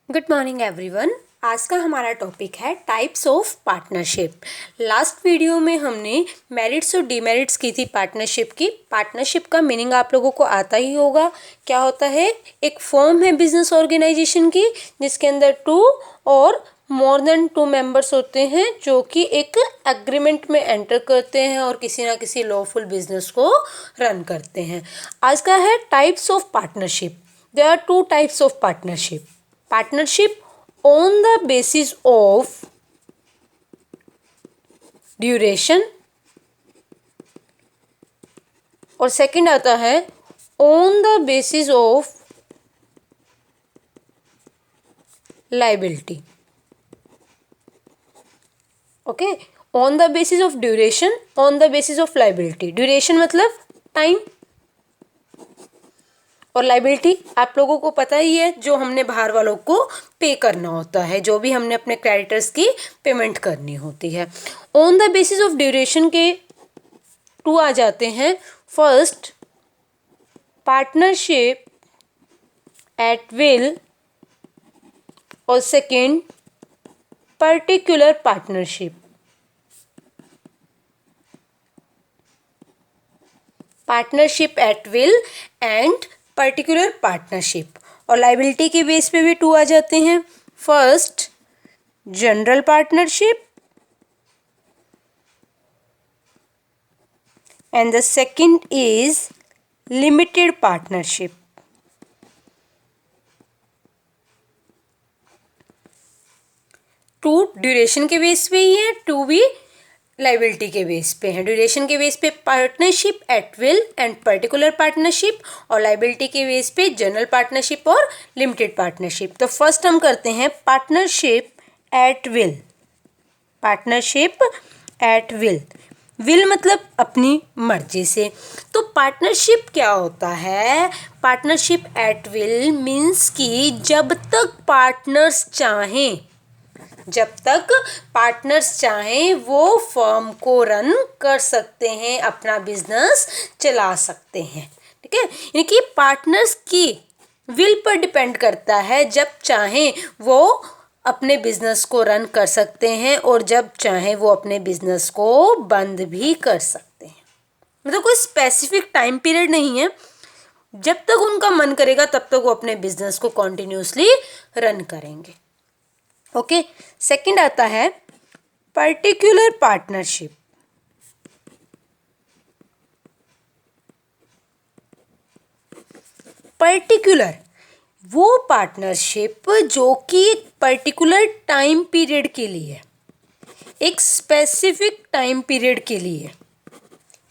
Good morning everyone. आज का हमारा टॉपिक है types of partnership. Last video में हमने मेरिट्स और डीमेरिट्स की थी पार्टनरशिप की। पार्टनरशिप का मीनिंग आप लोगों को आता ही होगा। क्या होता है? एक फॉर्म है बिजनेस ऑर्गेनाइजेशन की जिसके अंदर 2 और मोर देन 2 मेंबर्स होते हैं जो कि एक एग्रीमेंट में एंटर करते हैं और किसी ना किसी लॉफुल बिजनेस को रन करते हैं। आज का है types of partnership. There are 2 types of partnership. Partnership on the basis of duration और सेकंड आता है on the basis of liability। Okay, on the basis of duration, on the basis of liability। duration मतलब time और liability आप लोगों को पता ही है, जो हमने बाहर वालों को पे करना होता है, जो भी हमने अपने क्रेडिटर्स की पेमेंट करनी होती है। On the basis of duration के 2 आ जाते हैं। फर्स्ट, पार्टनरशिप एट विल और second, particular partnership. Partnership at will and particular partnership. और लाइबिलिटी के बेस पे भी 2 आ जाते हैं। First, general partnership and the second is limited partnership. Two duration के बेस पे ही है, 2 भी लाइबिलिटी के बेस पे है। ड्यूरेशन के बेस पे partnership at will and particular partnership और लाइबिलिटी के बेस पे जनरल पार्टनरशिप और लिमिटेड पार्टनरशिप। तो फर्स्ट हम करते हैं partnership at will. Partnership at will, will मतलब अपनी मर्जी से। तो पार्टनरशिप क्या होता है? पार्टनरशिप एट विल मीन्स कि जब तक पार्टनर्स चाहें, जब तक पार्टनर्स चाहें वो फर्म को रन कर सकते हैं, अपना बिजनेस चला सकते हैं। ठीक है, यानी कि पार्टनर्स की विल पर डिपेंड करता है। जब चाहें वो अपने बिजनेस को रन कर सकते हैं और जब चाहें वो अपने बिजनेस को बंद भी कर सकते हैं। मतलब कोई स्पेसिफिक टाइम पीरियड नहीं है। जब तक उनका मन करेगा तब तक वो अपने बिजनेस को कॉन्टिन्यूसली रन करेंगे। ओके, सेकंड आता है पर्टिकुलर पार्टनरशिप। पर्टिकुलर वो पार्टनरशिप जो कि एक पर्टिकुलर टाइम पीरियड के लिए, एक स्पेसिफिक टाइम पीरियड के लिए,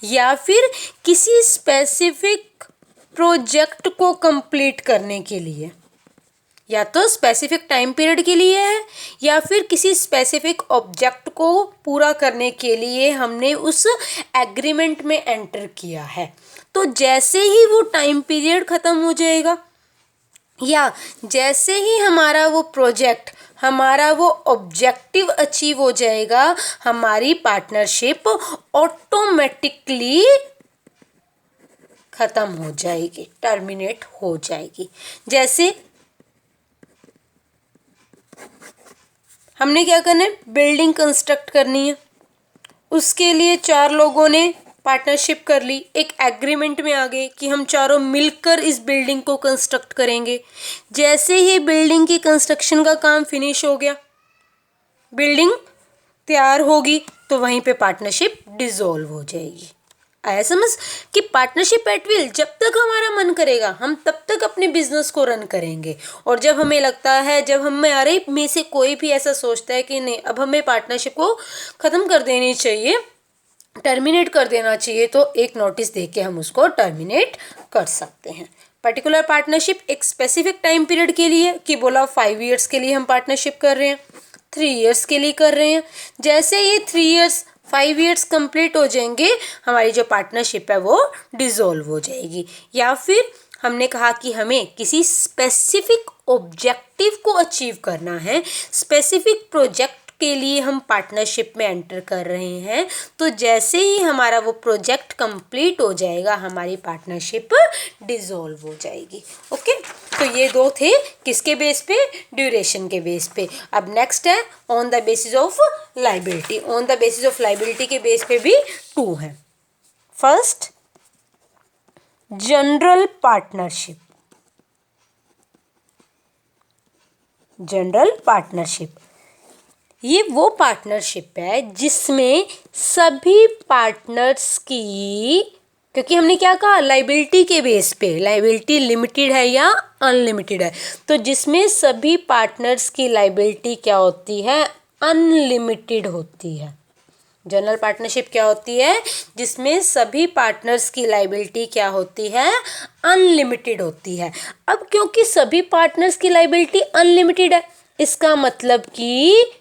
या फिर किसी स्पेसिफिक प्रोजेक्ट को कंप्लीट करने के लिए, या तो स्पेसिफिक टाइम पीरियड के लिए है या फिर किसी स्पेसिफिक ऑब्जेक्ट को पूरा करने के लिए हमने उस एग्रीमेंट में एंटर किया है। तो जैसे ही वो टाइम पीरियड ख़त्म हो जाएगा या जैसे ही हमारा वो प्रोजेक्ट, हमारा वो ऑब्जेक्टिव अचीव हो जाएगा, हमारी पार्टनरशिप ऑटोमेटिकली ख़त्म हो जाएगी, टर्मिनेट हो जाएगी। जैसे हमने क्या करना है, बिल्डिंग कंस्ट्रक्ट करनी है, उसके लिए 4 लोगों ने पार्टनरशिप कर ली, एक एग्रीमेंट में आ गए कि हम चारों मिलकर इस बिल्डिंग को कंस्ट्रक्ट करेंगे। जैसे ही बिल्डिंग की कंस्ट्रक्शन का काम फिनिश हो गया, बिल्डिंग तैयार होगी, तो वहीं पे पार्टनरशिप डिसॉल्व हो जाएगी। आया समझ कि पार्टनरशिप एट विल, जब तक हमारा मन करेगा हम तब तक अपने बिजनेस को रन करेंगे, और जब हमें लगता है, जब हमारे में से कोई भी ऐसा सोचता है कि नहीं अब हमें पार्टनरशिप को ख़त्म कर देनी चाहिए, टर्मिनेट कर देना चाहिए, तो एक नोटिस दे के हम उसको टर्मिनेट कर सकते हैं। पर्टिकुलर पार्टनरशिप एक स्पेसिफिक टाइम पीरियड के लिए, कि बोला 5 ईयर्स के लिए हम पार्टनरशिप कर रहे हैं, 3 ईयर्स के लिए कर रहे हैं। जैसे ये 3 ईयर्स 5 ईयर्स कंप्लीट हो जाएंगे, हमारी जो पार्टनरशिप है वो डिसॉल्व हो जाएगी। या फिर हमने कहा कि हमें किसी स्पेसिफिक ऑब्जेक्टिव को अचीव करना है, स्पेसिफिक प्रोजेक्ट के लिए हम पार्टनरशिप में एंटर कर रहे हैं, तो जैसे ही हमारा वो प्रोजेक्ट कंप्लीट हो जाएगा हमारी पार्टनरशिप डिसॉल्व हो जाएगी। ओके, तो ये दो थे किसके बेस पे, ड्यूरेशन के बेस पे। अब नेक्स्ट है on the basis of liability. On the basis of liability के बेस पे भी 2 है। First, general partnership. General partnership ये वो पार्टनरशिप है जिसमें सभी पार्टनर्स की, क्योंकि हमने क्या कहा, लाइबिलिटी के बेस पे, लाइबिलिटी लिमिटेड है या अनलिमिटेड है, तो जिसमें सभी पार्टनर्स की लाइबिलिटी क्या होती है, अनलिमिटेड होती है। जनरल पार्टनरशिप क्या होती है, जिसमें सभी पार्टनर्स की लाइबिलिटी क्या होती है, अनलिमिटेड होती है। अब क्योंकि सभी पार्टनर्स की लाइबिलिटी अनलिमिटेड है, इसका मतलब कि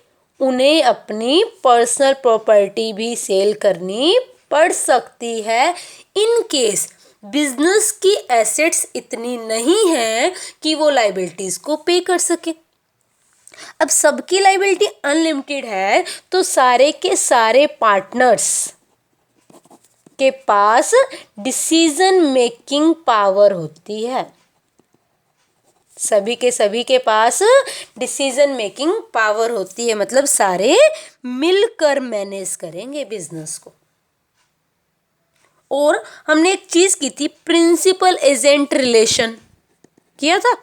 उन्हें अपनी पर्सनल प्रॉपर्टी भी सेल करनी पड़ सकती है इन केस बिजनेस की एसेट्स इतनी नहीं है कि वो लाइबिलिटीज को पे कर सके। अब सबकी लाइबिलिटी अनलिमिटेड है तो सारे के सारे पार्टनर्स के पास डिसीजन मेकिंग पावर होती है। सभी के पास डिसीजन मेकिंग पावर होती है, मतलब सारे मिलकर मैनेज करेंगे बिजनेस को। और हमने एक चीज की थी, प्रिंसिपल एजेंट रिलेशन किया था।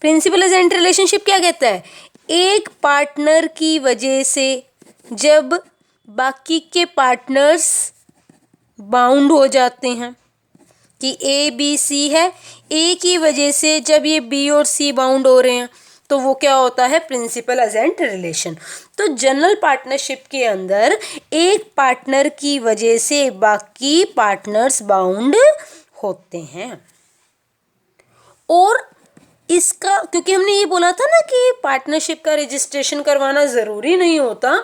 प्रिंसिपल एजेंट रिलेशनशिप क्या कहता है, एक पार्टनर की वजह से जब बाकी के पार्टनर्स बाउंड हो जाते हैं, कि ए बी सी है, ए की वजह से जब ये बी और सी बाउंड हो रहे हैं तो वो क्या होता है, प्रिंसिपल एजेंट रिलेशन। तो जनरल पार्टनरशिप के अंदर एक पार्टनर की वजह से बाकी पार्टनर्स बाउंड होते हैं। और इसका, क्योंकि हमने ये बोला था ना कि पार्टनरशिप का रजिस्ट्रेशन करवाना ज़रूरी नहीं होता,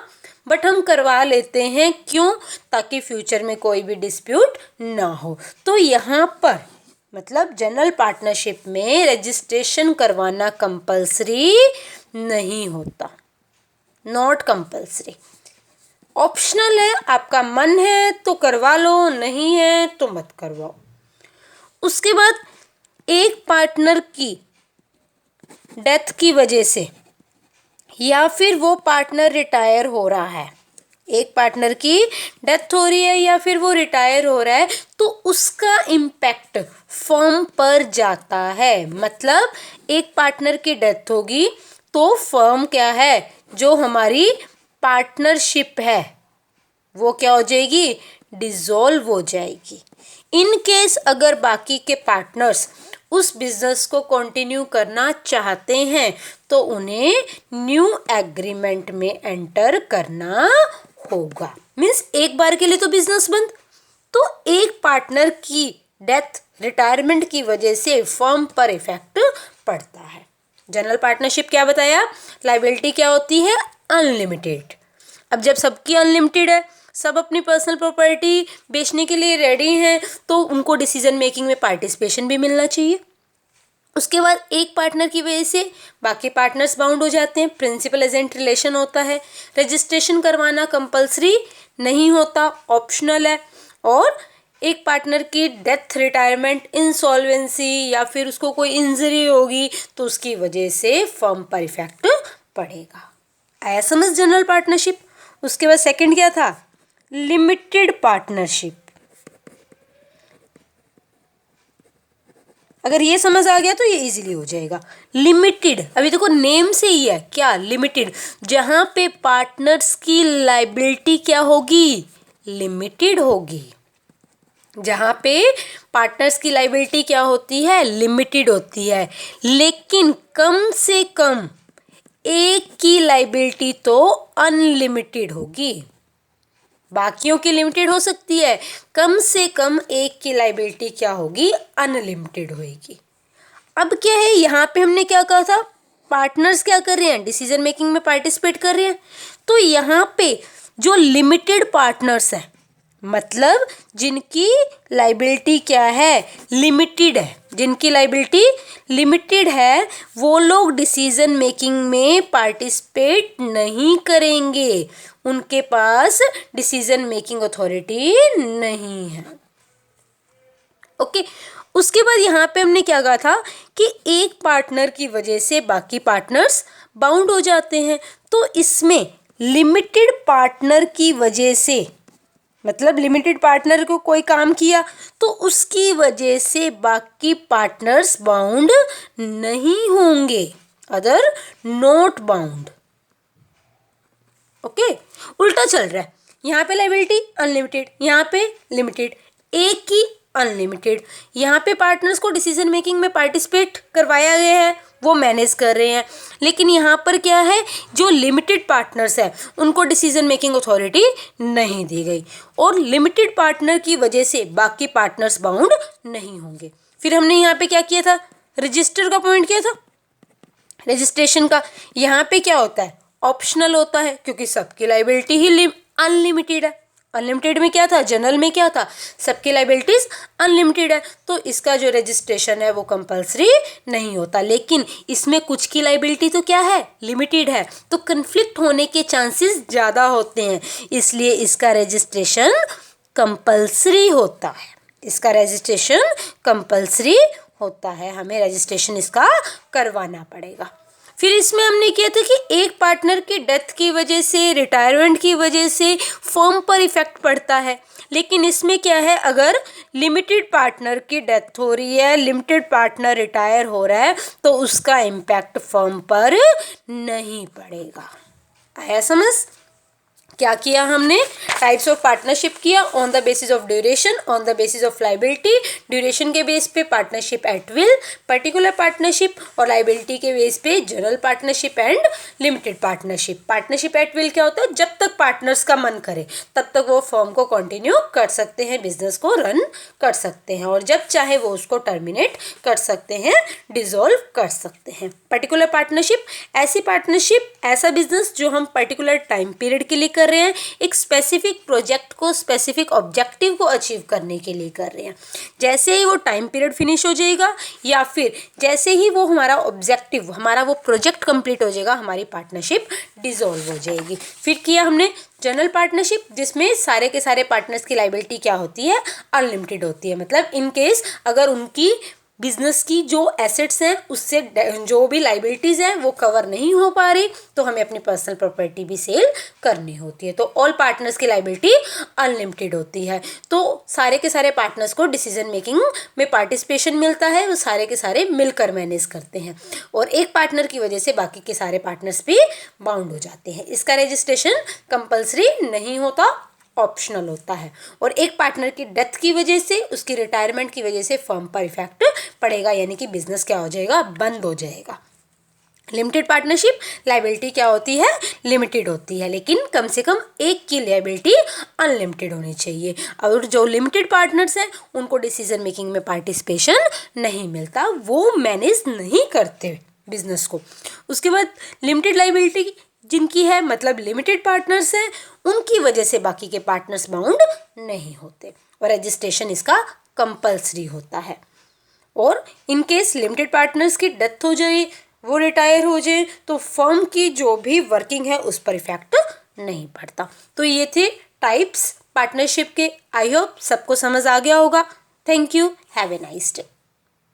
बट हम करवा लेते हैं, क्यों, ताकि फ्यूचर में कोई भी डिस्प्यूट ना हो। तो यहाँ पर मतलब जनरल पार्टनरशिप में रजिस्ट्रेशन करवाना कंपलसरी नहीं होता, नॉट कंपलसरी, ऑप्शनल है। आपका मन है तो करवा लो, नहीं है तो मत करवाओ। उसके बाद एक पार्टनर की डेथ की वजह से या फिर वो पार्टनर रिटायर हो रहा है, एक पार्टनर की डेथ हो रही है या फिर वो रिटायर हो रहा है, तो उसका इम्पैक्ट फर्म पर जाता है। मतलब एक पार्टनर की डेथ होगी तो फर्म क्या है, जो हमारी पार्टनरशिप है वो क्या हो जाएगी, डिसॉल्व हो जाएगी। इन केस अगर बाकी के पार्टनर्स उस बिजनेस को कंटिन्यू करना चाहते हैं तो उन्हें न्यू एग्रीमेंट में एंटर करना होगा। मीन्स एक बार के लिए तो बिजनेस बंद, तो एक पार्टनर की डेथ, रिटायरमेंट की वजह से फर्म पर इफेक्ट पड़ता है। जनरल पार्टनरशिप क्या बताया, लायबिलिटी क्या होती है, अनलिमिटेड। अब जब सबकी अनलिमिटेड है, सब अपनी पर्सनल प्रॉपर्टी बेचने के लिए रेडी हैं, तो उनको डिसीजन मेकिंग में पार्टिसिपेशन भी मिलना चाहिए। उसके बाद एक पार्टनर की वजह से बाकी पार्टनर्स बाउंड हो जाते हैं, प्रिंसिपल एजेंट रिलेशन होता है। रजिस्ट्रेशन करवाना कंपलसरी नहीं होता, ऑप्शनल है। और एक पार्टनर की डेथ, रिटायरमेंट, इंसॉल्वेंसी या फिर उसको कोई इंजरी होगी तो उसकी वजह से फर्म पर इफेक्ट पड़ेगा। आया समझ जनरल पार्टनरशिप। उसके बाद सेकंड क्या था, लिमिटेड पार्टनरशिप। अगर ये समझ आ गया तो ये इजीली हो जाएगा। लिमिटेड, अभी देखो नेम से ही है क्या, लिमिटेड, जहां पे पार्टनर्स की लायबिलिटी क्या होगी, लिमिटेड होगी। जहां पे पार्टनर्स की लायबिलिटी क्या होती है, लिमिटेड होती है, लेकिन कम से कम एक की लायबिलिटी तो अनलिमिटेड होगी। बाकियों की लिमिटेड हो सकती है, कम से कम एक की लायबिलिटी क्या होगी, अनलिमिटेड होगी। अब क्या है, यहाँ पे हमने क्या कहा था, पार्टनर्स क्या कर रहे हैं, डिसीजन मेकिंग में पार्टिसिपेट कर रहे हैं। तो यहाँ पे जो लिमिटेड पार्टनर्स हैं मतलब जिनकी लाइबिलिटी क्या है, लिमिटेड है, जिनकी लाइबिलिटी लिमिटेड है वो लोग डिसीजन मेकिंग में पार्टिसिपेट नहीं करेंगे, उनके पास डिसीजन मेकिंग अथॉरिटी नहीं है। ओके, उसके बाद यहाँ पे हमने क्या कहा था कि एक पार्टनर की वजह से बाकी पार्टनर्स बाउंड हो जाते हैं। तो इसमें लिमिटेड पार्टनर की वजह से, मतलब लिमिटेड पार्टनर को कोई काम किया तो उसकी वजह से बाकी पार्टनर्स बाउंड नहीं होंगे, अदर नॉट बाउंड। ओके, उल्टा चल रहा है, यहाँ पे लाइबिलिटी अनलिमिटेड, यहाँ पे लिमिटेड, एक की अनलिमिटेड। यहाँ पे पार्टनर्स को डिसीजन मेकिंग में पार्टिसिपेट करवाया गया है, वो मैनेज कर रहे हैं, लेकिन यहाँ पर क्या है, जो लिमिटेड पार्टनर्स है उनको डिसीजन मेकिंग अथॉरिटी नहीं दी गई और लिमिटेड पार्टनर की वजह से बाकी पार्टनर्स बाउंड नहीं होंगे। फिर हमने यहाँ पे क्या किया था, रजिस्टर का पॉइंट किया था, रजिस्ट्रेशन का। यहाँ पे क्या होता है, ऑप्शनल होता है, क्योंकि सबकी लाइबिलिटी ही अनलिमिटेड है। अनलिमिटेड में क्या था, जनरल में क्या था, सबकी लाइबिलिटीज अनलिमिटेड है, तो इसका जो रजिस्ट्रेशन है वो कंपलसरी नहीं होता। लेकिन इसमें कुछ की लाइबिलिटी तो क्या है, लिमिटेड है, तो कन्फ्लिक्ट होने के चांसेस ज़्यादा होते हैं, इसलिए इसका रजिस्ट्रेशन कंपलसरी होता है, इसका रजिस्ट्रेशन कंपलसरी होता है, हमें रजिस्ट्रेशन इसका करवाना पड़ेगा। फिर इसमें हमने किया था कि एक पार्टनर की डेथ की वजह से, रिटायरमेंट की वजह से फर्म पर इफेक्ट पड़ता है, लेकिन इसमें क्या है, अगर लिमिटेड पार्टनर की डेथ हो रही है, लिमिटेड पार्टनर रिटायर हो रहा है, तो उसका इम्पैक्ट फर्म पर नहीं पड़ेगा। आया समझ? क्या किया हमने, टाइप्स ऑफ पार्टनरशिप किया, on the basis of duration, on the basis of liability, duration के बेस पे partnership at will, particular partnership, और लाइबिलिटी के बेस पे general partnership and limited partnership. Partnership at will क्या होता है, जब तक पार्टनर्स का मन करे तब तक वो फर्म को कंटिन्यू कर सकते हैं, बिजनेस को रन कर सकते हैं, और जब चाहे वो उसको टर्मिनेट कर सकते हैं, डिसॉल्व कर सकते हैं। पर्टिकुलर पार्टनरशिप, ऐसी पार्टनरशिप, ऐसा बिजनेस जो हम पर्टिकुलर टाइम पीरियड के लिए कर रहे हैं, एक स्पेसिफिक प्रोजेक्ट को, स्पेसिफिक ऑब्जेक्टिव को अचीव करने के लिए कर रहे हैं। जैसे ही वो टाइम पीरियड फिनिश हो जाएगा या फिर जैसे ही वो हमारा ऑब्जेक्टिव, हमारा वो प्रोजेक्ट कंप्लीट हो जाएगा, हमारी पार्टनरशिप डिसॉल्व हो जाएगी। फिर किया हमने जनरल पार्टनरशिप, जिसमें सारे के सारे पार्टनर्स की लाइबिलिटी क्या होती है, अनलिमिटेड होती है। मतलब इन केस अगर उनकी बिजनेस की जो एसेट्स हैं उससे जो भी लाइबिलिटीज़ हैं वो कवर नहीं हो पा रही, तो हमें अपनी पर्सनल प्रॉपर्टी भी सेल करनी होती है। तो ऑल पार्टनर्स की लाइबिलिटी अनलिमिटेड होती है, तो सारे के सारे पार्टनर्स को डिसीजन मेकिंग में पार्टिसिपेशन मिलता है, वो सारे के सारे मिलकर मैनेज करते हैं, और एक पार्टनर की वजह से बाकी के सारे पार्टनर्स भी बाउंड हो जाते हैं। इसका रजिस्ट्रेशन कंपल्सरी नहीं होता, ऑप्शनल होता है, और एक पार्टनर की डेथ की वजह से, उसकी रिटायरमेंट की वजह से फर्म पर इफेक्ट पड़ेगा, यानी कि बिजनेस क्या हो जाएगा, बंद हो जाएगा। लिमिटेड पार्टनरशिप, लाइबिलिटी क्या होती है, लिमिटेड होती है, लेकिन कम से कम एक की लाइबिलिटी अनलिमिटेड होनी चाहिए, और जो लिमिटेड पार्टनर्स हैं उनको डिसीजन मेकिंग में पार्टिसिपेशन नहीं मिलता, वो मैनेज नहीं करते बिजनेस को। उसके बाद लिमिटेड लाइबिलिटी जिनकी है, मतलब लिमिटेड पार्टनर्स हैं, उनकी वजह से बाकी के पार्टनर्स बाउंड नहीं होते, और रजिस्ट्रेशन इसका कंपल्सरी होता है। और इन केस लिमिटेड पार्टनर्स की डेथ हो जाए, वो रिटायर हो जाए, तो फर्म की जो भी वर्किंग है उस पर इफेक्ट नहीं पड़ता। तो ये थे टाइप्स पार्टनरशिप के। आई होप सबको समझ आ गया होगा। Thank you, have a nice day.